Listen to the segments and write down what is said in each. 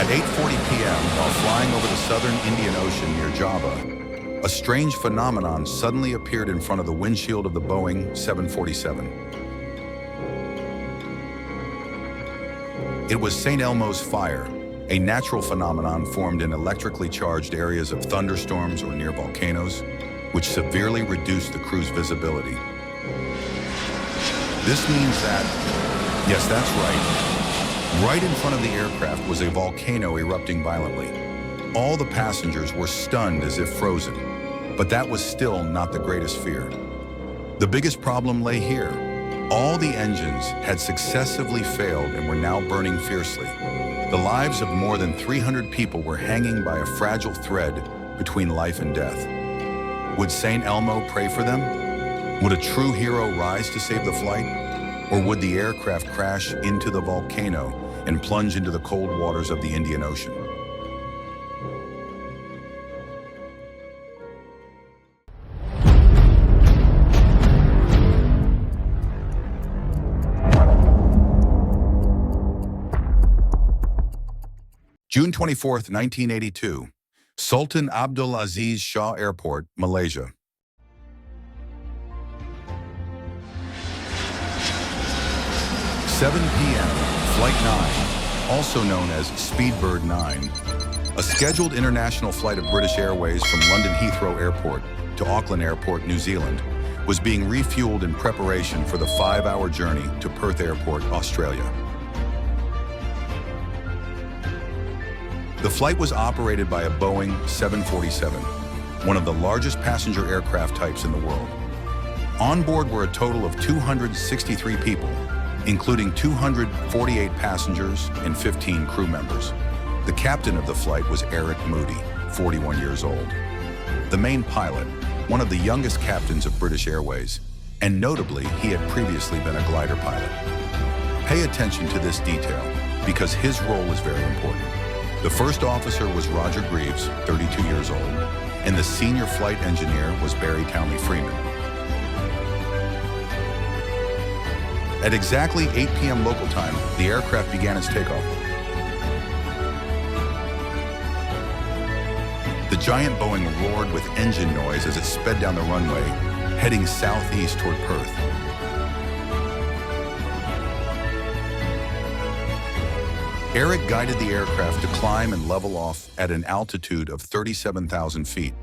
At 8:40 p.m., while flying over the southern Indian Ocean near Java, a strange phenomenon suddenly appeared in front of the windshield of the Boeing 747. It was St. Elmo's fire, a natural phenomenon formed in electrically charged areas of thunderstorms or near volcanoes, which severely reduced the crew's visibility. This means that, yes, that's right in front of the aircraft was a volcano erupting violently. All the passengers were stunned as if frozen, but that was still not the greatest fear. The biggest problem lay here. All the engines had successively failed and were now burning fiercely. The lives of more than 300 people were hanging by a fragile thread between life and death. Would St. Elmo pray for them? Would a true hero rise to save the flight? Or would the aircraft crash into the volcano and plunge into the cold waters of the Indian Ocean? June 24th, 1982, Sultan Abdul Aziz Shah Airport, Malaysia. "7 p.m., Flight 9, also known as Speedbird 9, a scheduled international flight of British Airways from London Heathrow Airport to Auckland Airport, New Zealand, was being refueled in preparation for the 5-hour journey to Perth Airport, Australia. The flight was operated by a Boeing 747, one of the largest passenger aircraft types in the world. On board were a total of 263 people, including 248 passengers and 15 crew members. The captain of the flight was Eric Moody, 41 years old. The main pilot, one of the youngest captains of British Airways, and notably, he had previously been a glider pilot. Pay attention to this detail, because his role is very important. The first officer was Roger Greaves, 32 years old, and the senior flight engineer was Barry Townley Freeman. At exactly 8 p.m. local time, the aircraft began its takeoff. The giant Boeing roared with engine noise as it sped down the runway, heading southeast toward Perth. Eric guided the aircraft to climb and level off at an altitude of 37,000 feet.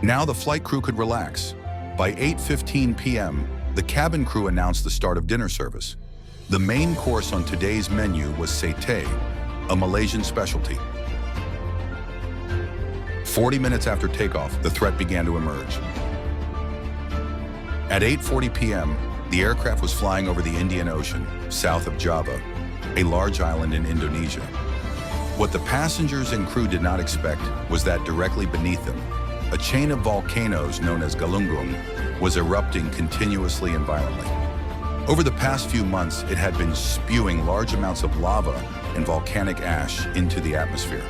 Now the flight crew could relax. By 8:15 p.m., the cabin crew announced the start of dinner service. The main course on today's menu was satay, a Malaysian specialty. 40 minutes after takeoff, the threat began to emerge. At 8:40 p.m., the aircraft was flying over the Indian Ocean, south of Java, a large island in Indonesia. What the passengers and crew did not expect was that directly beneath them, a chain of volcanoes known as Galunggung was erupting continuously and violently. Over the past few months, it had been spewing large amounts of lava and volcanic ash into the atmosphere.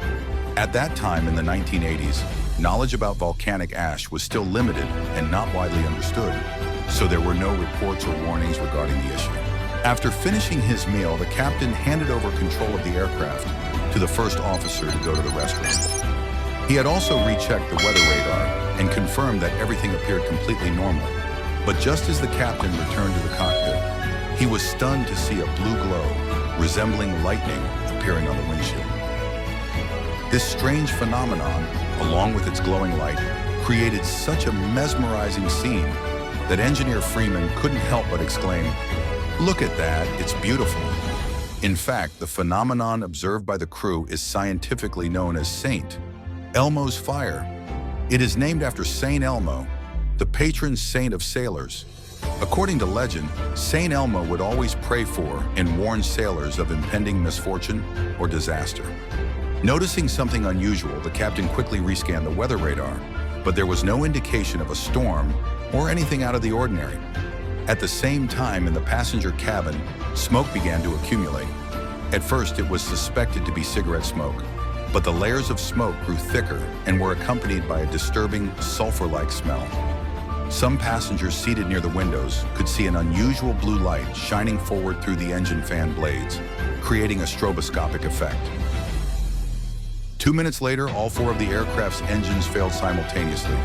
At that time in the 1980s, knowledge about volcanic ash was still limited and not widely understood, so there were no reports or warnings regarding the issue. After finishing his meal, the captain handed over control of the aircraft to the first officer to go to the restroom. He had also rechecked the weather radar and confirmed that everything appeared completely normal. But just as the captain returned to the cockpit, he was stunned to see a blue glow, resembling lightning, appearing on the windshield. This strange phenomenon, along with its glowing light, created such a mesmerizing scene that Engineer Freeman couldn't help but exclaim, "Look at that, it's beautiful." In fact, the phenomenon observed by the crew is scientifically known as St. Elmo's fire. It is named after St. Elmo, the patron saint of sailors. According to legend, St. Elmo would always pray for and warn sailors of impending misfortune or disaster. Noticing something unusual, the captain quickly rescanned the weather radar, but there was no indication of a storm or anything out of the ordinary. At the same time, in the passenger cabin, smoke began to accumulate. At first, it was suspected to be cigarette smoke, but the layers of smoke grew thicker and were accompanied by a disturbing sulfur-like smell. Some passengers seated near the windows could see an unusual blue light shining forward through the engine fan blades, creating a stroboscopic effect. 2 minutes later, all 4 of the aircraft's engines failed simultaneously.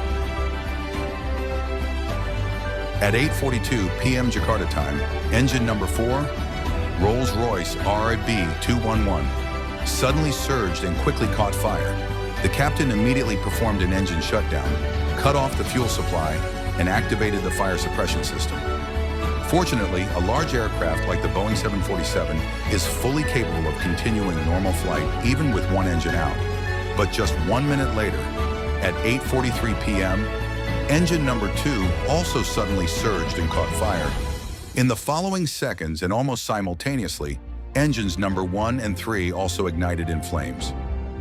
At 8:42 p.m. Jakarta time, engine number 4, Rolls-Royce RB211, suddenly surged and quickly caught fire. The captain immediately performed an engine shutdown, cut off the fuel supply, and activated the fire suppression system. Fortunately, a large aircraft like the Boeing 747 is fully capable of continuing normal flight even with one engine out. But just 1 minute later, at 8:43 p.m., engine number 2 also suddenly surged and caught fire. In the following seconds and almost simultaneously, engines number 1 and 3 also ignited in flames.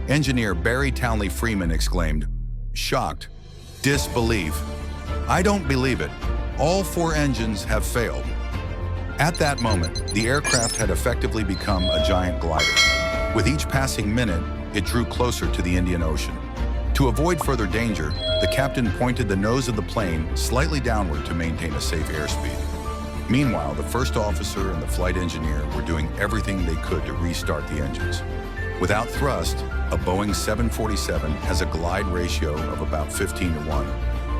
Engineer Barry Townley Freeman exclaimed, "Shocked, disbelief. I don't believe it. All 4 engines have failed." At that moment, the aircraft had effectively become a giant glider. With each passing minute, it drew closer to the Indian Ocean. To avoid further danger, the captain pointed the nose of the plane slightly downward to maintain a safe airspeed. Meanwhile, the first officer and the flight engineer were doing everything they could to restart the engines. Without thrust, a Boeing 747 has a glide ratio of about 15 to 1,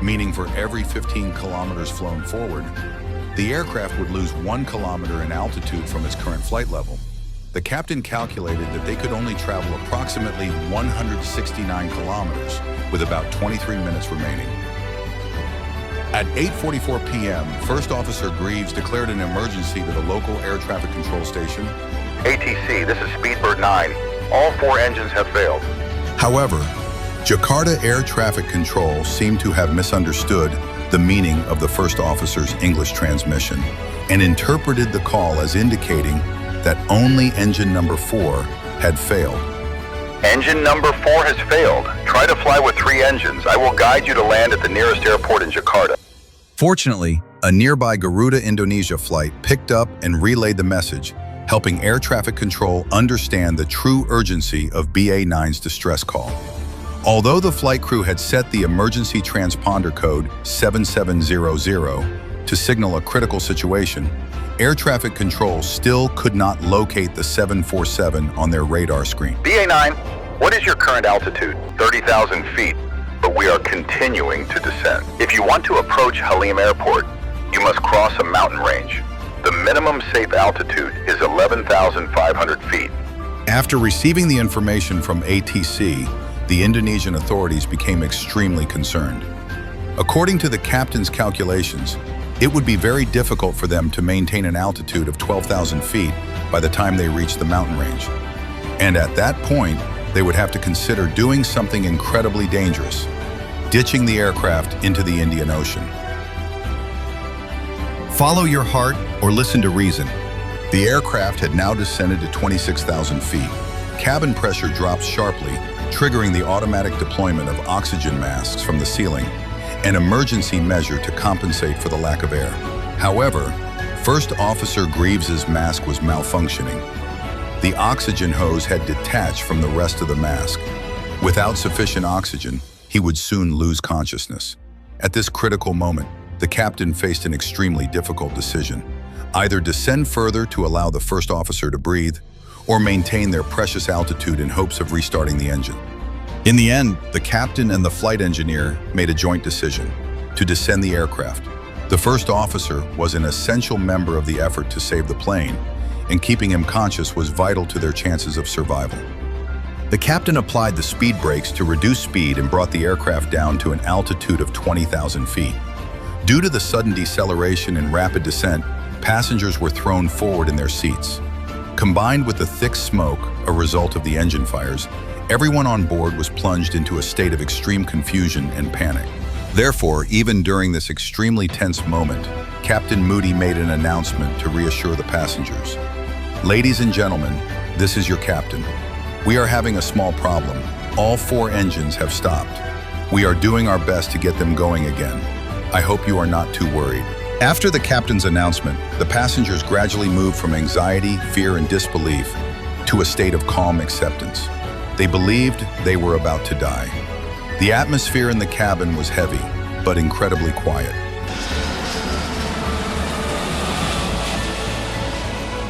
meaning for every 15 kilometers flown forward, the aircraft would lose 1 kilometer in altitude from its current flight level. The captain calculated that they could only travel approximately 169 kilometers, with about 23 minutes remaining. At 8:44 p.m., First Officer Greaves declared an emergency to the local air traffic control station. ATC, this is Speedbird 9. All 4 engines have failed. However, Jakarta Air Traffic Control seemed to have misunderstood the meaning of the first officer's English transmission and interpreted the call as indicating that only engine number 4 had failed. Engine number 4 has failed. Try to fly with 3 engines. I will guide you to land at the nearest airport in Jakarta. Fortunately, a nearby Garuda Indonesia flight picked up and relayed the message, helping air traffic control understand the true urgency of BA9's distress call. Although the flight crew had set the emergency transponder code 7700 to signal a critical situation, air traffic control still could not locate the 747 on their radar screen. BA9, what is your current altitude? 30,000 feet, but we are continuing to descend. If you want to approach Halim Airport, you must cross a mountain range. The minimum safe altitude is 11,500 feet. After receiving the information from ATC, the Indonesian authorities became extremely concerned. According to the captain's calculations, it would be very difficult for them to maintain an altitude of 12,000 feet by the time they reached the mountain range. And at that point, they would have to consider doing something incredibly dangerous, ditching the aircraft into the Indian Ocean. Follow your heart or listen to reason. The aircraft had now descended to 26,000 feet. Cabin pressure dropped sharply, triggering the automatic deployment of oxygen masks from the ceiling, an emergency measure to compensate for the lack of air. However, First Officer Greaves's mask was malfunctioning. The oxygen hose had detached from the rest of the mask. Without sufficient oxygen, he would soon lose consciousness. At this critical moment, the captain faced an extremely difficult decision: either descend further to allow the first officer to breathe, or maintain their precious altitude in hopes of restarting the engine. In the end, the captain and the flight engineer made a joint decision to descend the aircraft. The first officer was an essential member of the effort to save the plane, and keeping him conscious was vital to their chances of survival. The captain applied the speed brakes to reduce speed and brought the aircraft down to an altitude of 20,000 feet. Due to the sudden deceleration and rapid descent, passengers were thrown forward in their seats. Combined with the thick smoke, a result of the engine fires, everyone on board was plunged into a state of extreme confusion and panic. Therefore, even during this extremely tense moment, Captain Moody made an announcement to reassure the passengers. "Ladies and gentlemen, this is your captain. We are having a small problem. All 4 engines have stopped. We are doing our best to get them going again. I hope you are not too worried." After the captain's announcement, the passengers gradually moved from anxiety, fear, and disbelief to a state of calm acceptance. They believed they were about to die. The atmosphere in the cabin was heavy, but incredibly quiet.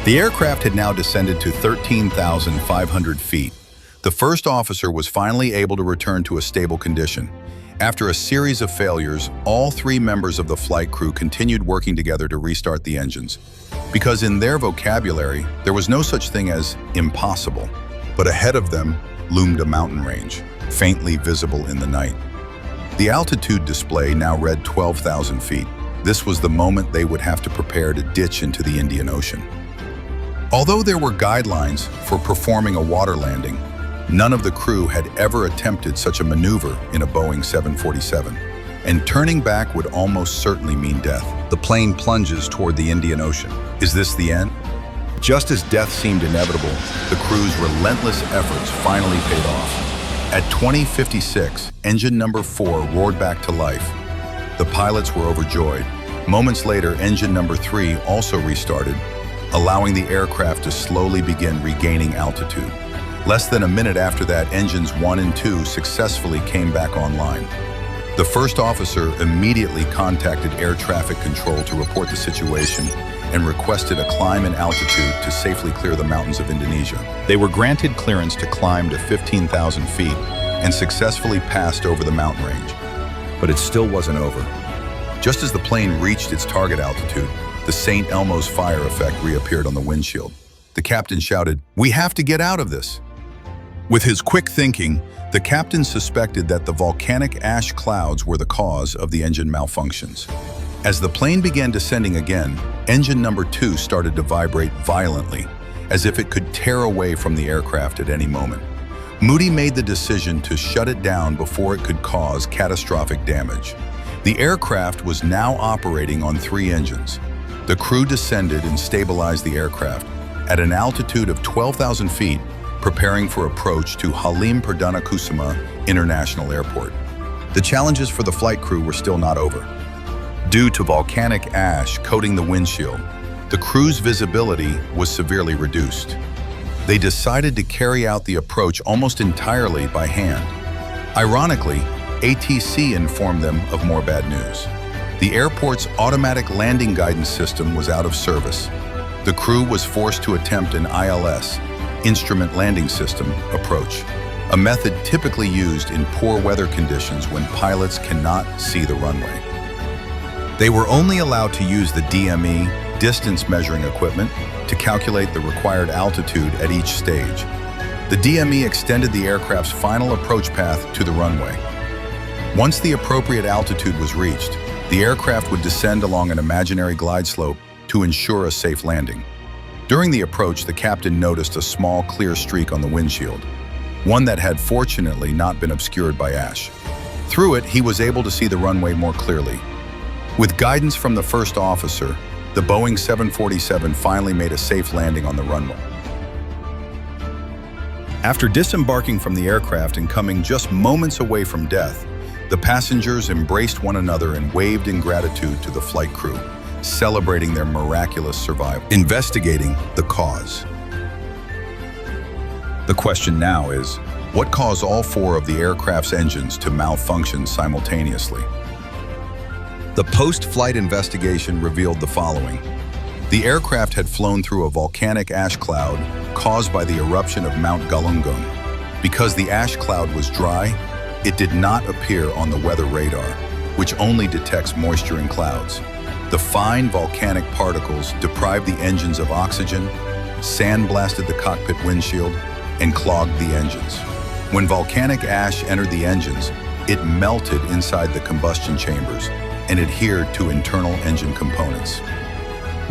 The aircraft had now descended to 13,500 feet, The first officer was finally able to return to a stable condition. After a series of failures, all three members of the flight crew continued working together to restart the engines. Because in their vocabulary, there was no such thing as impossible. But ahead of them loomed a mountain range, faintly visible in the night. The altitude display now read 12,000 feet. This was the moment they would have to prepare to ditch into the Indian Ocean. Although there were guidelines for performing a water landing, none of the crew had ever attempted such a maneuver in a Boeing 747, and turning back would almost certainly mean death. The plane plunges toward the Indian Ocean. Is this the end? Just as death seemed inevitable, the crew's relentless efforts finally paid off. At 20:56, engine number 4 roared back to life. The pilots were overjoyed. Moments later, engine number 3 also restarted, allowing the aircraft to slowly begin regaining altitude. Less than a minute after that, engines 1 and 2 successfully came back online. The first officer immediately contacted air traffic control to report the situation and requested a climb in altitude to safely clear the mountains of Indonesia. They were granted clearance to climb to 15,000 feet and successfully passed over the mountain range. But it still wasn't over. Just as the plane reached its target altitude, the St. Elmo's fire effect reappeared on the windshield. The captain shouted, "We have to get out of this." With his quick thinking, the captain suspected that the volcanic ash clouds were the cause of the engine malfunctions. As the plane began descending again, engine number 2 started to vibrate violently, as if it could tear away from the aircraft at any moment. Moody made the decision to shut it down before it could cause catastrophic damage. The aircraft was now operating on 3 engines. The crew descended and stabilized the aircraft at an altitude of 12,000 feet, preparing for approach to Halim Perdanakusuma International Airport. The challenges for the flight crew were still not over. Due to volcanic ash coating the windshield, the crew's visibility was severely reduced. They decided to carry out the approach almost entirely by hand. Ironically, ATC informed them of more bad news. The airport's automatic landing guidance system was out of service. The crew was forced to attempt an ILS, Instrument Landing System, approach, a method typically used in poor weather conditions when pilots cannot see the runway. They were only allowed to use the DME, distance measuring equipment, to calculate the required altitude at each stage. The DME extended the aircraft's final approach path to the runway. Once the appropriate altitude was reached, the aircraft would descend along an imaginary glide slope to ensure a safe landing. During the approach, the captain noticed a small clear streak on the windshield, one that had fortunately not been obscured by ash. Through it, he was able to see the runway more clearly. With guidance from the first officer, the Boeing 747 finally made a safe landing on the runway. After disembarking from the aircraft and coming just moments away from death, the passengers embraced one another and waved in gratitude to the flight crew, celebrating their miraculous survival. Investigating the cause. The question now is, what caused all 4 of the aircraft's engines to malfunction simultaneously? The post-flight investigation revealed the following. The aircraft had flown through a volcanic ash cloud caused by the eruption of Mount Galunggung. Because the ash cloud was dry, it did not appear on the weather radar, which only detects moisture in clouds. The fine volcanic particles deprived the engines of oxygen, sandblasted the cockpit windshield, and clogged the engines. When volcanic ash entered the engines, it melted inside the combustion chambers and adhered to internal engine components.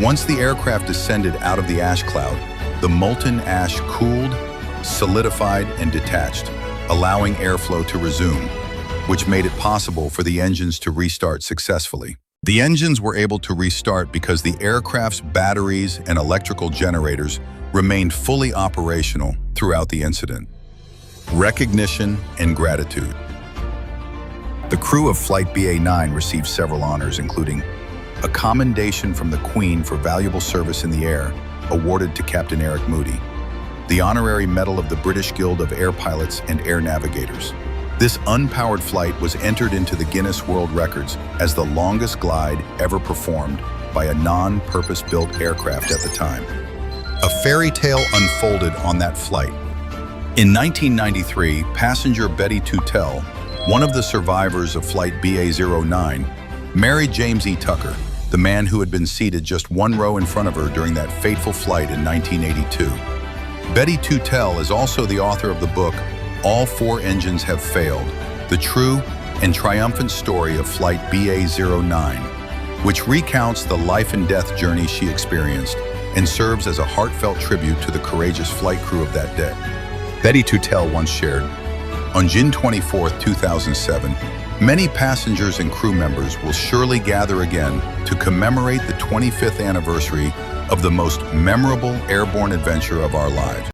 Once the aircraft descended out of the ash cloud, the molten ash cooled, solidified, and detached, allowing airflow to resume, which made it possible for the engines to restart successfully. The engines were able to restart because the aircraft's batteries and electrical generators remained fully operational throughout the incident. Recognition and gratitude. The crew of Flight BA-9 received several honors, including a commendation from the Queen for valuable service in the air, awarded to Captain Eric Moody, the Honorary Medal of the British Guild of Air Pilots and Air Navigators. This unpowered flight was entered into the Guinness World Records as the longest glide ever performed by a non-purpose-built aircraft at the time. A fairy tale unfolded on that flight. In 1993, passenger Betty Tutel, one of the survivors of Flight BA-09, married James E. Tucker, the man who had been seated just one row in front of her during that fateful flight in 1982. Betty Tutel is also the author of the book, All Four Engines Have Failed, the true and triumphant story of Flight BA-09, which recounts the life and death journey she experienced and serves as a heartfelt tribute to the courageous flight crew of that day. Betty Tutel once shared, "On June 24, 2007, many passengers and crew members will surely gather again to commemorate the 25th anniversary of the most memorable airborne adventure of our lives."